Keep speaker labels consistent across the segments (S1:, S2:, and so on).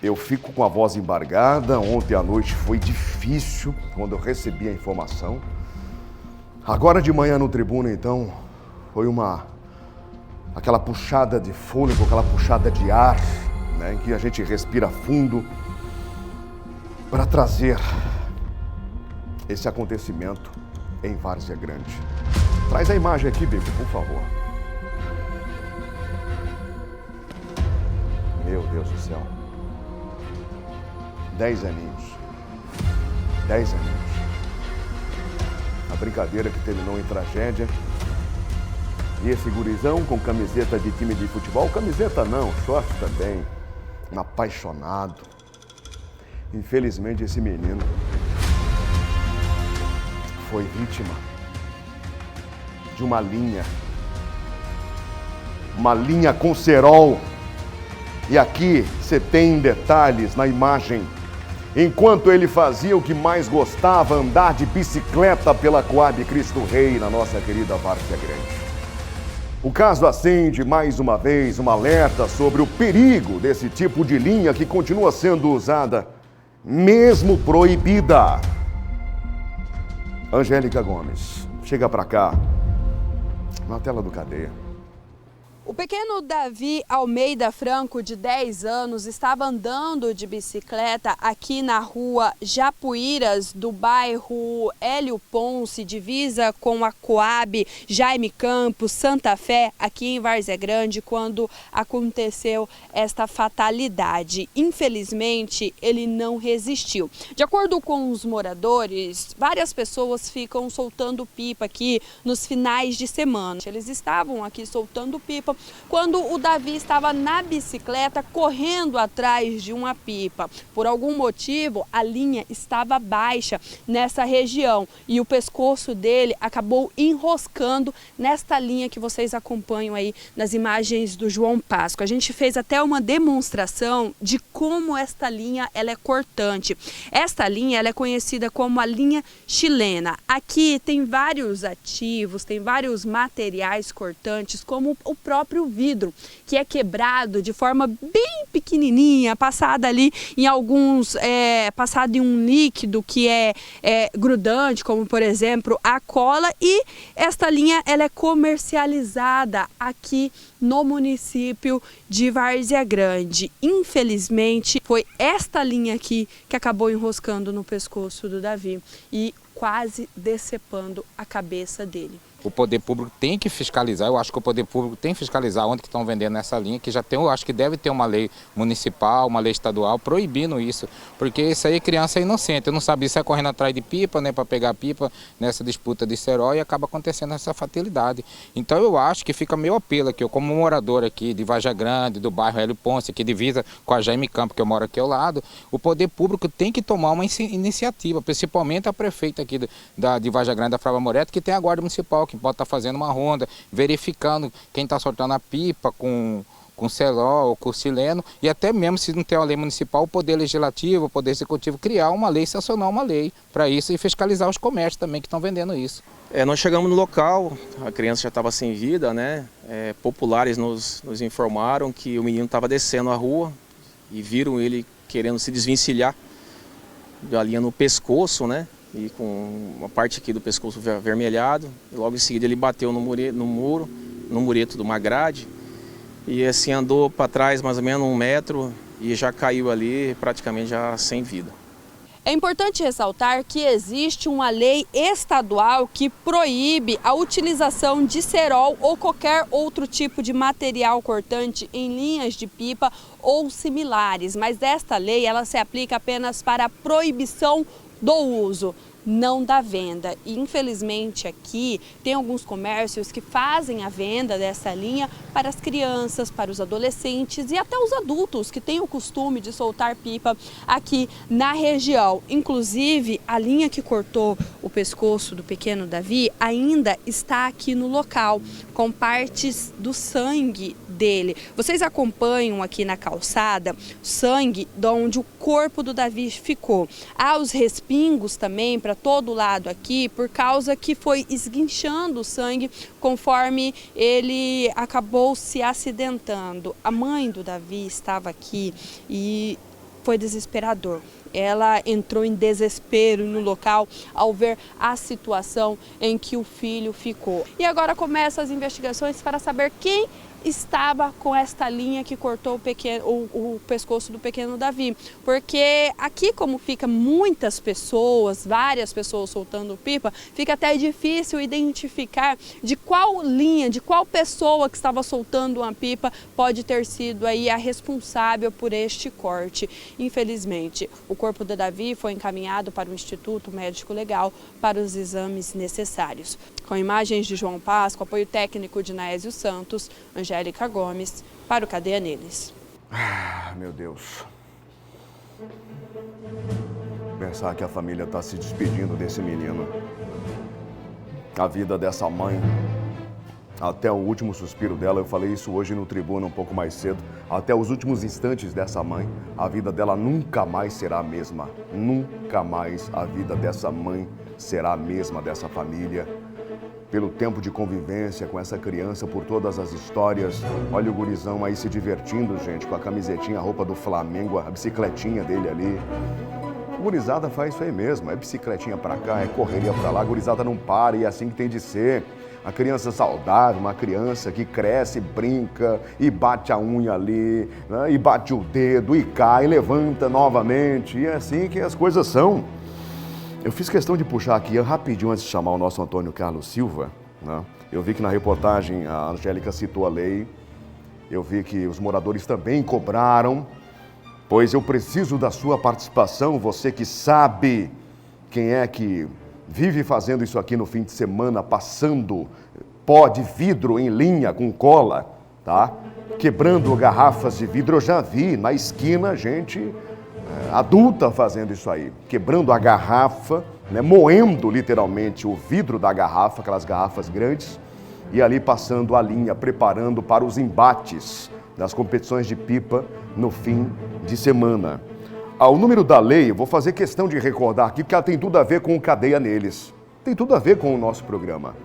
S1: Eu fico com a voz embargada. Ontem à noite foi difícil quando eu recebi a informação. Agora de manhã no Tribuna, então, foi aquela puxada de fôlego, aquela puxada de ar, né, em que a gente respira fundo para trazer esse acontecimento em Várzea Grande. Traz a imagem aqui, Bibi, por favor. Meu Deus do céu. 10 aninhos. 10 aninhos. A brincadeira que terminou em tragédia. E esse gurizão com camiseta de time de futebol. Camiseta não, short também. Um apaixonado. Infelizmente esse menino foi vítima de uma linha com cerol. E aqui você tem detalhes na imagem. Enquanto ele fazia o que mais gostava, andar de bicicleta pela Coab Cristo Rei, na nossa querida Várzea Grande. O caso acende mais uma vez um alerta sobre o perigo desse tipo de linha que continua sendo usada, mesmo proibida. Angélica Gomes, chega pra cá, na tela do Cadeia.
S2: O pequeno Davi Almeida Franco, de 10 anos, estava andando de bicicleta aqui na rua Japuíras, do bairro Hélio Ponce, divisa com a Coab, Jaime Campos, Santa Fé, aqui em Várzea Grande, quando aconteceu esta fatalidade. Infelizmente, ele não resistiu. De acordo com os moradores, várias pessoas ficam soltando pipa aqui nos finais de semana. Eles estavam aqui soltando pipa quando o Davi estava na bicicleta correndo atrás de uma pipa. Por algum motivo, a linha estava baixa nessa região e o pescoço dele acabou enroscando nesta linha que vocês acompanham aí nas imagens do João Páscoa. A gente fez até uma demonstração de como esta linha ela é cortante. Esta linha ela é conhecida como a linha chilena. Aqui tem vários ativos, tem vários materiais cortantes, como o próprio vidro, que é quebrado de forma bem pequenininha, passada ali em passado em um líquido que é grudante, como por exemplo a cola, e esta linha ela é comercializada aqui no município de Várzea Grande. Infelizmente, foi esta linha aqui que acabou enroscando no pescoço do Davi e quase decepando a cabeça dele.
S3: O poder público tem que fiscalizar, eu acho que o poder público tem que fiscalizar onde que estão vendendo essa linha, que já tem, eu acho que deve ter uma lei municipal, uma lei estadual proibindo isso, porque isso aí criança é inocente, não sabe, isso é correndo atrás de pipa, né, para pegar pipa nessa disputa de cerol e acaba acontecendo essa fatalidade. Então eu acho que fica meio apelo aqui, eu como morador aqui de Várzea Grande, do bairro Hélio Ponce, que divisa com a Jaime Campos, que eu moro aqui ao lado, o poder público tem que tomar uma iniciativa, principalmente a prefeita aqui de Várzea Grande, da Flávia Moretti, que tem a guarda municipal, que pode estar fazendo uma ronda, verificando quem está soltando a pipa com cerol, com sileno, e até mesmo se não tem uma lei municipal, o Poder Legislativo, o Poder Executivo criar uma lei, sancionar uma lei para isso e fiscalizar os comércios também que estão vendendo isso.
S4: Nós chegamos no local, a criança já estava sem vida, né? Populares nos informaram que o menino estava descendo a rua e viram ele querendo se desvencilhar da linha no pescoço, né? E com uma parte aqui do pescoço avermelhado, e logo em seguida ele bateu no mureto de uma grade, e assim andou para trás mais ou menos 1 metro e já caiu ali praticamente já sem vida.
S2: É importante ressaltar que existe uma lei estadual que proíbe a utilização de cerol ou qualquer outro tipo de material cortante em linhas de pipa ou similares, mas esta lei ela se aplica apenas para a proibição do uso, não da venda. E infelizmente aqui tem alguns comércios que fazem a venda dessa linha para as crianças, para os adolescentes e até os adultos que têm o costume de soltar pipa aqui na região. Inclusive, a linha que cortou o pescoço do pequeno Davi ainda está aqui no local, com partes do sangue dele. Vocês acompanham aqui na calçada sangue de onde o corpo do Davi ficou. Há os respingos também para todo lado aqui, por causa que foi esguinchando o sangue conforme ele acabou se acidentando. A mãe do Davi estava aqui e foi desesperador. Ela entrou em desespero no local ao ver a situação em que o filho ficou. E agora começam as investigações para saber quem estava com esta linha que cortou o pescoço do pequeno Davi. Porque aqui, como fica muitas pessoas, várias pessoas soltando pipa, fica até difícil identificar de qual linha, de qual pessoa que estava soltando uma pipa pode ter sido aí a responsável por este corte. Infelizmente, o corpo do Davi foi encaminhado para o Instituto Médico Legal para os exames necessários. Com imagens de João Páscoa, apoio técnico de Naésio Santos, Angélica Gomes, para o Cadeia Neles.
S1: Meu Deus. Pensar que a família está se despedindo desse menino. A vida dessa mãe, até o último suspiro dela, eu falei isso hoje no Tribuna um pouco mais cedo, até os últimos instantes dessa mãe, a vida dela nunca mais será a mesma. Nunca mais a vida dessa mãe será a mesma, dessa família. Pelo tempo de convivência com essa criança, por todas as histórias. Olha o gurizão aí se divertindo, gente, com a camisetinha, a roupa do Flamengo, a bicicletinha dele ali. A gurizada faz isso aí mesmo, é bicicletinha pra cá, é correria pra lá, a gurizada não para e é assim que tem de ser. A criança saudável, uma criança que cresce, brinca e bate a unha ali, né? E bate o dedo e cai, levanta novamente, e é assim que as coisas são. Eu fiz questão de puxar aqui rapidinho antes de chamar o nosso Antônio Carlos Silva, né? Eu vi que na reportagem a Angélica citou a lei, eu vi que os moradores também cobraram, pois eu preciso da sua participação, você que sabe quem é que vive fazendo isso aqui no fim de semana, passando pó de vidro em linha com cola, tá? Quebrando garrafas de vidro, eu já vi na esquina gente adulta fazendo isso aí, quebrando a garrafa, né, moendo literalmente o vidro da garrafa, aquelas garrafas grandes, e ali passando a linha, preparando para os embates das competições de pipa no fim de semana. O número da lei, eu vou fazer questão de recordar aqui, porque ela tem tudo a ver com o Cadeia Neles, tem tudo a ver com o nosso programa.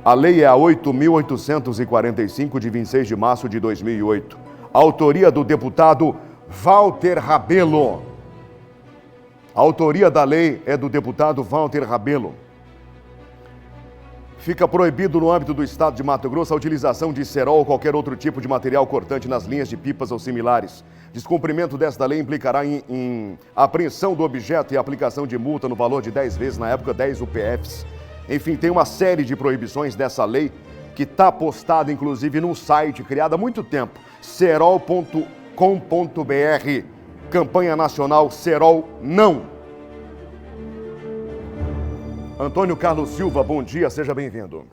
S1: A lei é a 8.845, de 26 de março de 2008, autoria do deputado Walter Rabelo. A autoria da lei é do deputado Walter Rabelo. Fica proibido no âmbito do estado de Mato Grosso a utilização de cerol ou qualquer outro tipo de material cortante nas linhas de pipas ou similares. Descumprimento desta lei implicará em apreensão do objeto e aplicação de multa no valor de 10 vezes, na época 10 UPFs. Enfim, tem uma série de proibições dessa lei que está postada inclusive num site criado há muito tempo, cerol.com.br. Campanha Nacional Cerol Não. Antônio Carlos Silva, bom dia, seja bem-vindo.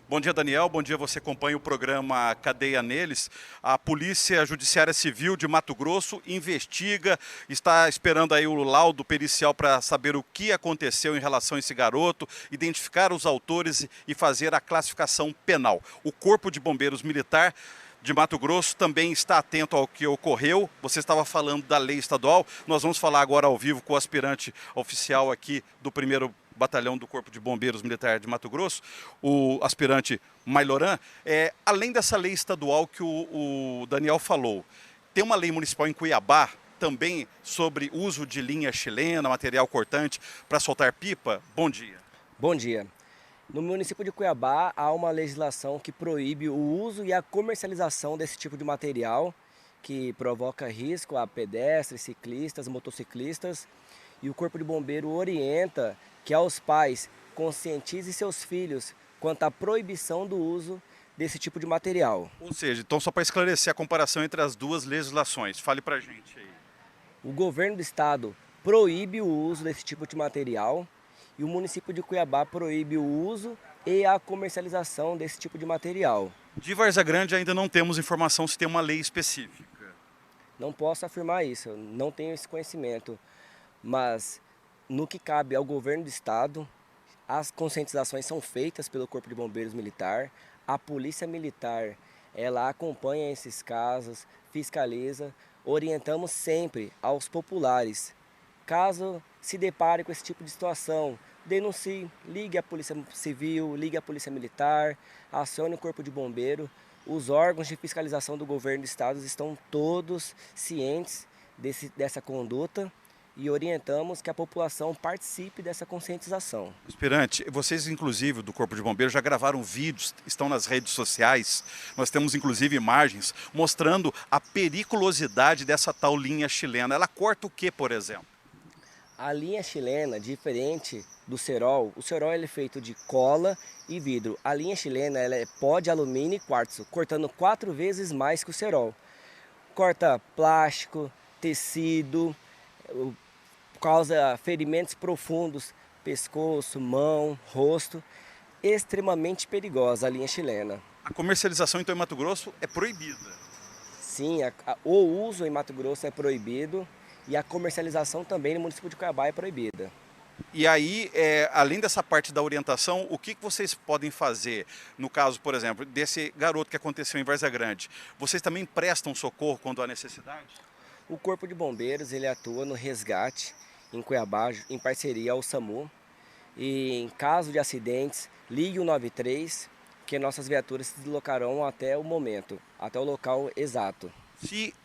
S5: Bom dia, Daniel. Bom dia, você acompanha o programa Cadeia Neles. A Polícia Judiciária Civil de Mato Grosso investiga, está esperando aí o laudo pericial para saber o que aconteceu em relação a esse garoto, identificar os autores e fazer a classificação penal. O Corpo de Bombeiros Militar de Mato Grosso também está atento ao que ocorreu. Você estava falando da lei estadual, nós vamos falar agora ao vivo com o aspirante oficial aqui do 1º Batalhão do Corpo de Bombeiros Militar de Mato Grosso, o aspirante Mailoran. Além dessa lei estadual que o Daniel falou, tem uma lei municipal em Cuiabá também sobre uso de linha chilena, material cortante para soltar pipa. Bom dia.
S6: Bom dia. No município de Cuiabá há uma legislação que proíbe o uso e a comercialização desse tipo de material que provoca risco a pedestres, ciclistas, motociclistas, e o Corpo de Bombeiro orienta que aos pais conscientizem seus filhos quanto à proibição do uso desse tipo de material.
S5: Ou seja, então só para esclarecer a comparação entre as duas legislações, fale para a gente aí.
S6: O governo do estado proíbe o uso desse tipo de material e o município de Cuiabá proíbe o uso e a comercialização desse tipo de material.
S5: De Várzea Grande ainda não temos informação se tem uma lei específica.
S6: Não posso afirmar isso, eu não tenho esse conhecimento, mas no que cabe ao governo do estado, as conscientizações são feitas pelo Corpo de Bombeiros Militar, a Polícia Militar, ela acompanha esses casos, fiscaliza, orientamos sempre aos populares. Caso se depare com esse tipo de situação, denuncie, ligue à Polícia Civil, ligue à Polícia Militar, acione o Corpo de Bombeiro, Os órgãos de fiscalização do governo do estado estão todos cientes dessa conduta e orientamos que a população participe dessa conscientização.
S5: Aspirante, vocês inclusive do Corpo de Bombeiros já gravaram vídeos, estão nas redes sociais, nós temos inclusive imagens mostrando a periculosidade dessa tal linha chilena. Ela corta o que, por exemplo?
S6: A linha chilena, diferente do cerol, o cerol ele é feito de cola e vidro. A linha chilena ela é pó de alumínio e quartzo, cortando 4 vezes mais que o cerol. Corta plástico, tecido, causa ferimentos profundos, pescoço, mão, rosto, extremamente perigosa a linha chilena.
S5: A comercialização então em Mato Grosso é proibida?
S6: Sim, o uso em Mato Grosso é proibido e a comercialização também no município de Cuiabá é proibida.
S5: E aí, além dessa parte da orientação, o que vocês podem fazer? No caso, por exemplo, desse garoto que aconteceu em Várzea Grande, vocês também prestam socorro quando há necessidade?
S6: O Corpo de Bombeiros ele atua no resgate em Cuiabá, em parceria ao SAMU. E em caso de acidentes, ligue o 93, que nossas viaturas se deslocarão até o momento, até o local exato.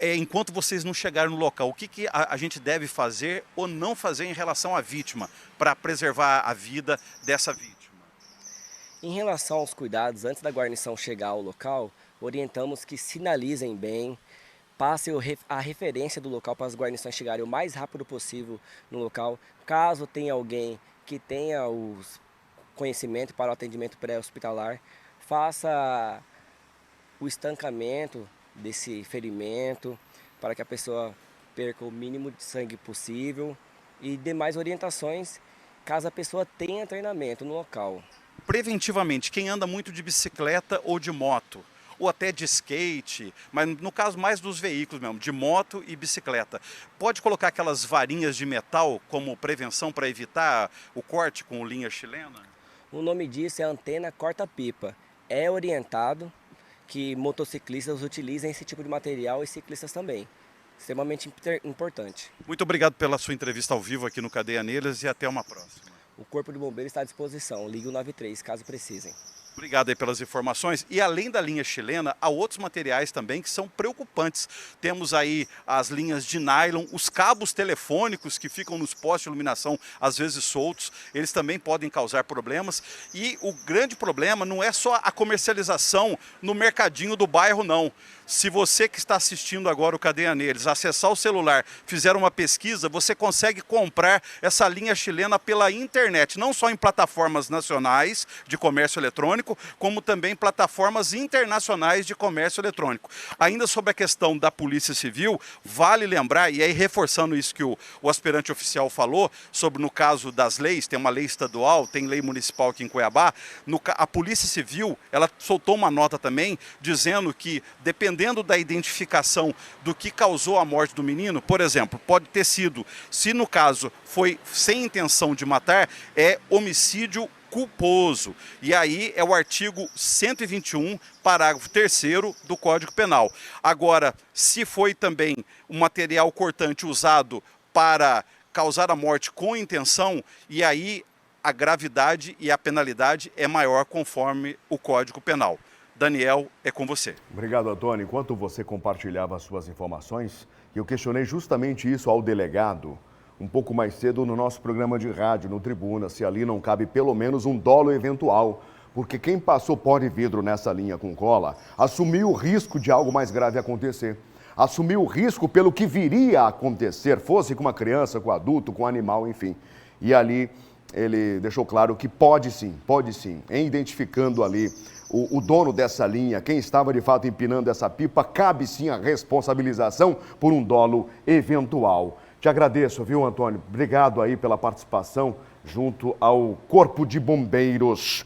S5: Enquanto vocês não chegarem no local, o que a gente deve fazer ou não fazer em relação à vítima, para preservar a vida dessa vítima?
S6: Em relação aos cuidados, antes da guarnição chegar ao local, orientamos que sinalizem bem, passe a referência do local para as guarnições chegarem o mais rápido possível no local. Caso tenha alguém que tenha o conhecimento para o atendimento pré-hospitalar, faça o estancamento desse ferimento para que a pessoa perca o mínimo de sangue possível e demais orientações caso a pessoa tenha treinamento no local.
S5: Preventivamente, quem anda muito de bicicleta ou de moto, ou até de skate, mas no caso mais dos veículos mesmo, de moto e bicicleta, pode colocar aquelas varinhas de metal como prevenção para evitar o corte com linha chilena?
S6: O nome disso é antena corta-pipa. É orientado que motociclistas utilizem esse tipo de material e ciclistas também. Extremamente importante.
S5: Muito obrigado pela sua entrevista ao vivo aqui no Cadeia Neles e até uma próxima.
S6: O Corpo de Bombeiros está à disposição. Ligue o 93 caso precisem.
S5: Obrigado aí pelas informações. E além da linha chilena, há outros materiais também que são preocupantes. Temos aí as linhas de nylon, os cabos telefônicos que ficam nos postes de iluminação, às vezes soltos, eles também podem causar problemas. E o grande problema não é só a comercialização no mercadinho do bairro, não. Se você que está assistindo agora o Cadeia Neles, acessar o celular, fizer uma pesquisa, você consegue comprar essa linha chilena pela internet, não só em plataformas nacionais de comércio eletrônico, como também plataformas internacionais de comércio eletrônico. Ainda sobre a questão da Polícia Civil, vale lembrar, e aí reforçando isso que o aspirante oficial falou, sobre no caso das leis, tem uma lei estadual, tem lei municipal aqui em Cuiabá, a Polícia Civil, ela soltou uma nota também, dizendo que, dependendo da identificação do que causou a morte do menino, por exemplo, pode ter sido, se no caso foi sem intenção de matar, é homicídio culposo. E aí é o artigo 121, parágrafo 3º do Código Penal. Agora, se foi também um material cortante usado para causar a morte com intenção, e aí a gravidade e a penalidade é maior conforme o Código Penal. Daniel, é com você.
S1: Obrigado, Antônio. Enquanto você compartilhava as suas informações, eu questionei justamente isso ao delegado, um pouco mais cedo no nosso programa de rádio, no Tribuna, se ali não cabe pelo menos um dolo eventual, porque quem passou pó de vidro nessa linha com cola assumiu o risco de algo mais grave acontecer. Assumiu o risco pelo que viria a acontecer, fosse com uma criança, com um adulto, com um animal, enfim. E ali ele deixou claro que pode sim, em identificando ali o dono dessa linha, quem estava de fato empinando essa pipa, cabe sim a responsabilização por um dolo eventual. Te agradeço, viu, Antônio? Obrigado aí pela participação junto ao Corpo de Bombeiros.